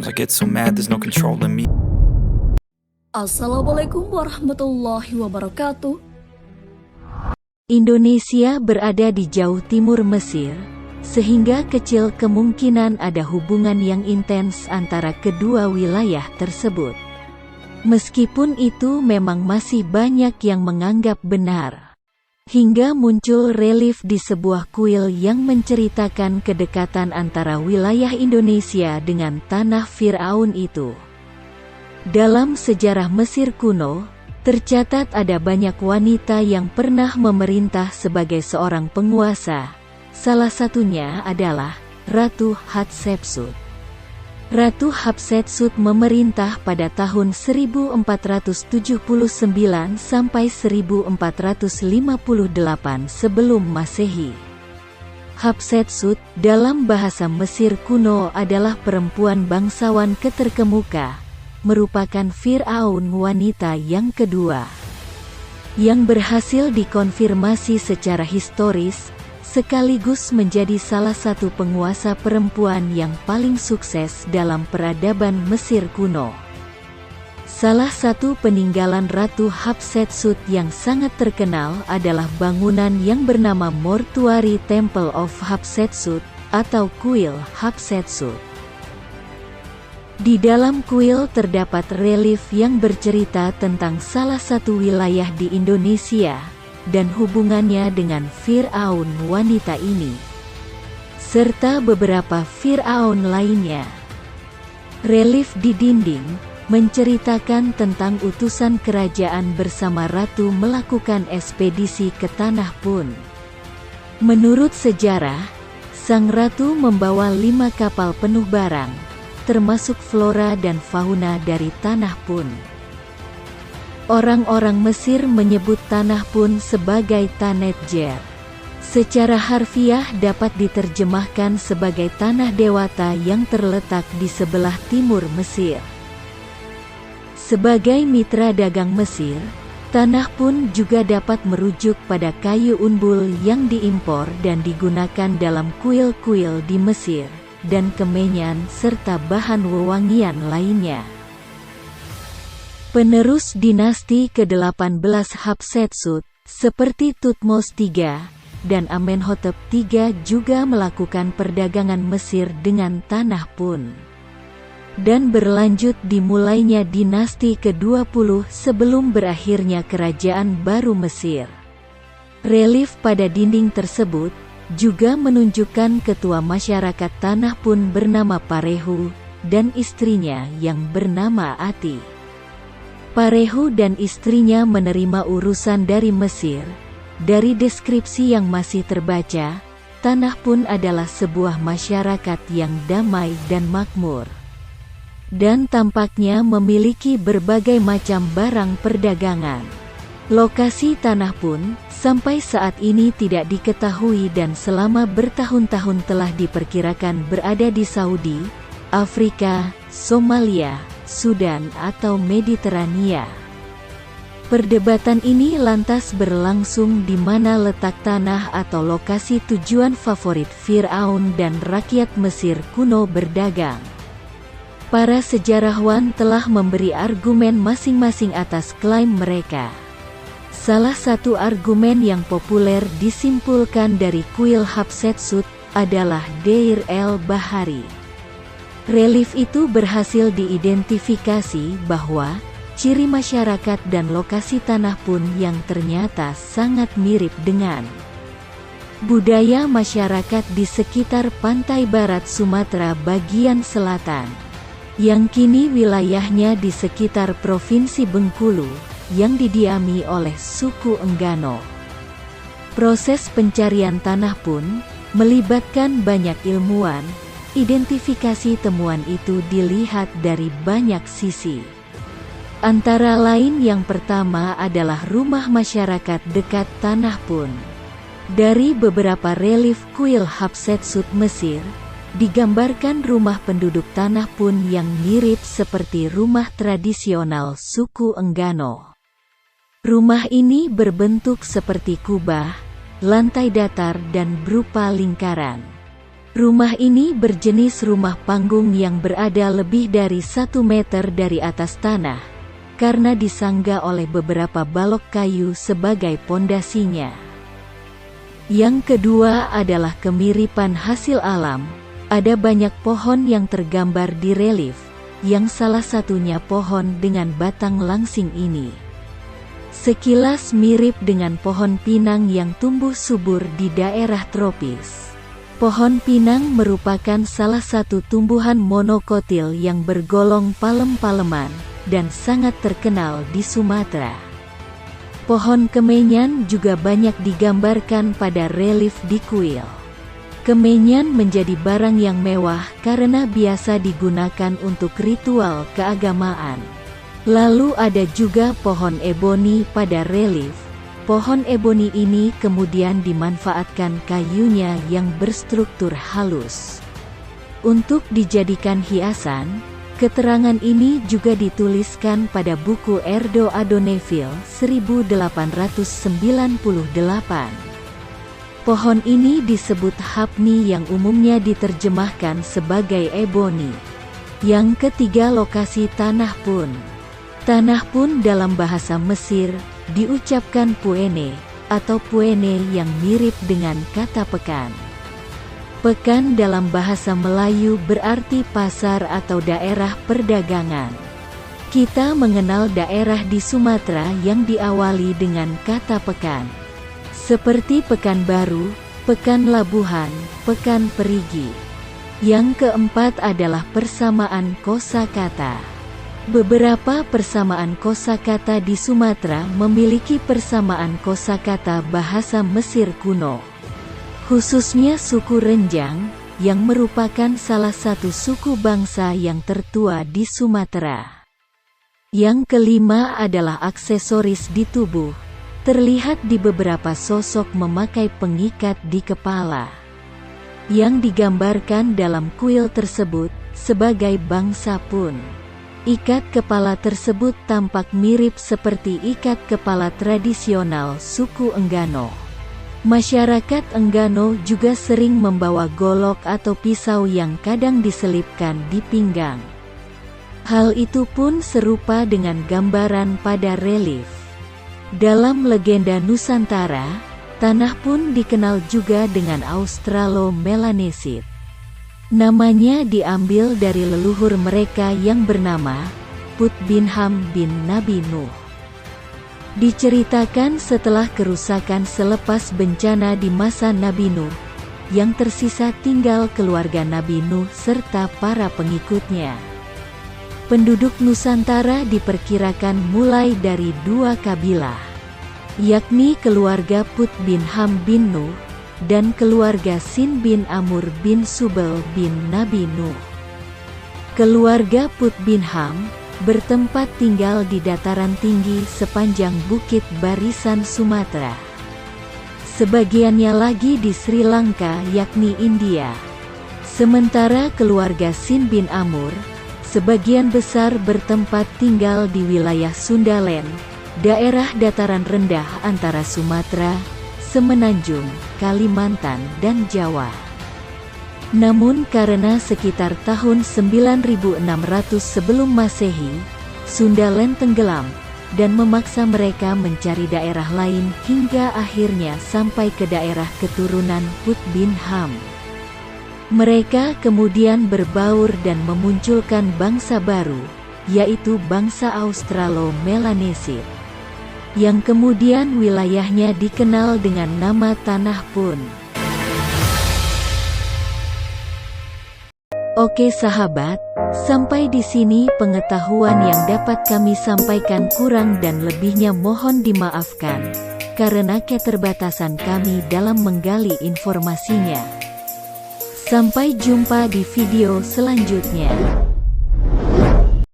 Sometimes I get so mad, there's no controlling me. Assalamualaikum warahmatullahi wabarakatuh. Indonesia berada di jauh timur Mesir, sehingga kecil kemungkinan ada hubungan yang intens antara kedua wilayah tersebut. Meskipun itu memang masih banyak yang menganggap benar. Hingga muncul relief di sebuah kuil yang menceritakan kedekatan antara wilayah Indonesia dengan tanah Fir'aun itu. Dalam sejarah Mesir kuno, tercatat ada banyak wanita yang pernah memerintah sebagai seorang penguasa. Salah satunya adalah Ratu Hatshepsut. Ratu Hatshepsut memerintah pada tahun 1479 sampai 1458 sebelum Masehi. Hatshepsut dalam bahasa Mesir kuno adalah perempuan bangsawan keterkemuka, merupakan Fir'aun wanita yang kedua, yang berhasil dikonfirmasi secara historis, sekaligus menjadi salah satu penguasa perempuan yang paling sukses dalam peradaban Mesir kuno. Salah satu peninggalan Ratu Hatshepsut yang sangat terkenal adalah bangunan yang bernama Mortuary Temple of Hatshepsut, atau Kuil Hatshepsut. Di dalam kuil terdapat relief yang bercerita tentang salah satu wilayah di Indonesia, dan hubungannya dengan Fir'aun wanita ini, serta beberapa Fir'aun lainnya. Relief di dinding menceritakan tentang utusan kerajaan bersama ratu melakukan ekspedisi ke Tanah Pun. Menurut sejarah, sang ratu membawa 5 kapal penuh barang, termasuk flora dan fauna dari Tanah Pun. Orang-orang Mesir menyebut Tanah Pun sebagai Tanet Jer. Secara harfiah dapat diterjemahkan sebagai tanah dewata yang terletak di sebelah timur Mesir. Sebagai mitra dagang Mesir, Tanah Pun juga dapat merujuk pada kayu unbul yang diimpor dan digunakan dalam kuil-kuil di Mesir, dan kemenyan serta bahan wewangian lainnya. Penerus dinasti ke-18 Hatshepsut, seperti Thutmose III dan Amenhotep III juga melakukan perdagangan Mesir dengan Tanah Pun. Dan berlanjut dimulainya dinasti ke-20 sebelum berakhirnya Kerajaan Baru Mesir. Relief pada dinding tersebut juga menunjukkan ketua masyarakat Tanah Pun bernama Parehu, dan istrinya yang bernama Ati. Parehu dan istrinya menerima urusan dari Mesir. Dari deskripsi yang masih terbaca, Tanah Pun adalah sebuah masyarakat yang damai dan makmur, dan tampaknya memiliki berbagai macam barang perdagangan. Lokasi Tanah Pun sampai saat ini tidak diketahui dan selama bertahun-tahun telah diperkirakan berada di Saudi, Afrika, Somalia, Sudan atau Mediterania. Perdebatan ini lantas berlangsung di mana letak tanah atau lokasi tujuan favorit Fir'aun dan rakyat Mesir kuno berdagang. Para sejarawan telah memberi argumen masing-masing atas klaim mereka. Salah satu argumen yang populer disimpulkan dari kuil Hatshepsut adalah Deir el-Bahari. Relief itu berhasil diidentifikasi bahwa ciri masyarakat dan lokasi Tanah Pun yang ternyata sangat mirip dengan budaya masyarakat di sekitar pantai barat Sumatera bagian selatan, yang kini wilayahnya di sekitar Provinsi Bengkulu, yang didiami oleh suku Enggano. Proses pencarian Tanah Pun melibatkan banyak ilmuwan. Identifikasi temuan itu dilihat dari banyak sisi. Antara lain yang pertama adalah rumah masyarakat dekat Tanah Pun. Dari beberapa relief kuil Hatshepsut Mesir, digambarkan rumah penduduk Tanah Pun yang mirip seperti rumah tradisional suku Enggano. Rumah ini berbentuk seperti kubah, lantai datar dan berupa lingkaran. Rumah ini berjenis rumah panggung yang berada lebih dari 1 meter dari atas tanah, karena disangga oleh beberapa balok kayu sebagai pondasinya. Yang kedua adalah kemiripan hasil alam. Ada banyak pohon yang tergambar di relief, yang salah satunya pohon dengan batang langsing ini. Sekilas mirip dengan pohon pinang yang tumbuh subur di daerah tropis. Pohon pinang merupakan salah satu tumbuhan monokotil yang bergolong palem-paleman, dan sangat terkenal di Sumatera. Pohon kemenyan juga banyak digambarkan pada relief di kuil. Kemenyan menjadi barang yang mewah karena biasa digunakan untuk ritual keagamaan. Lalu ada juga pohon eboni pada relief. Pohon eboni ini kemudian dimanfaatkan kayunya yang berstruktur halus untuk dijadikan hiasan. Keterangan ini juga dituliskan pada buku Erdo Adoneville 1898. Pohon ini disebut hapni yang umumnya diterjemahkan sebagai eboni. Yang ketiga, lokasi tanah pun. Tanah pun dalam bahasa Mesir diucapkan puene, atau puene yang mirip dengan kata pekan. Pekan dalam bahasa Melayu berarti pasar atau daerah perdagangan. Kita mengenal daerah di Sumatera yang diawali dengan kata pekan, seperti Pekanbaru, Pekan Labuhan, Pekan Perigi. Yang keempat adalah persamaan kosakata. Beberapa persamaan kosakata di Sumatera memiliki persamaan kosakata bahasa Mesir kuno, khususnya suku Renjang, yang merupakan salah satu suku bangsa yang tertua di Sumatera. Yang kelima adalah aksesoris di tubuh. Terlihat di beberapa sosok memakai pengikat di kepala, yang digambarkan dalam kuil tersebut sebagai bangsa pun. Ikat kepala tersebut tampak mirip seperti ikat kepala tradisional suku Enggano. Masyarakat Enggano juga sering membawa golok atau pisau yang kadang diselipkan di pinggang. Hal itu pun serupa dengan gambaran pada relief. Dalam legenda Nusantara, tanah pun dikenal juga dengan Australo-Melanesit. Namanya diambil dari leluhur mereka yang bernama Put bin Ham bin Nabi Nuh. Diceritakan setelah kerusakan selepas bencana di masa Nabi Nuh, yang tersisa tinggal keluarga Nabi Nuh serta para pengikutnya. Penduduk Nusantara diperkirakan mulai dari 2 kabilah, yakni keluarga Put bin Ham bin Nuh, dan keluarga Sin bin Amr bin Subel bin Nabi Nuh. Keluarga Put bin Ham bertempat tinggal di dataran tinggi sepanjang Bukit Barisan Sumatera. Sebagiannya lagi di Sri Lanka yakni India. Sementara keluarga Sin bin Amr, sebagian besar bertempat tinggal di wilayah Sundaland, daerah dataran rendah antara Sumatera, Semenanjung, Kalimantan dan Jawa. Namun karena sekitar tahun 9600 sebelum Masehi, Sundaland tenggelam, dan memaksa mereka mencari daerah lain hingga akhirnya sampai ke daerah keturunan Put bin Ham. Mereka kemudian berbaur dan memunculkan bangsa baru, yaitu bangsa Australo-Melanesit, yang kemudian wilayahnya dikenal dengan nama Tanah Pun. Oke sahabat, sampai di sini pengetahuan yang dapat kami sampaikan, kurang dan lebihnya mohon dimaafkan, karena keterbatasan kami dalam menggali informasinya. Sampai jumpa di video selanjutnya.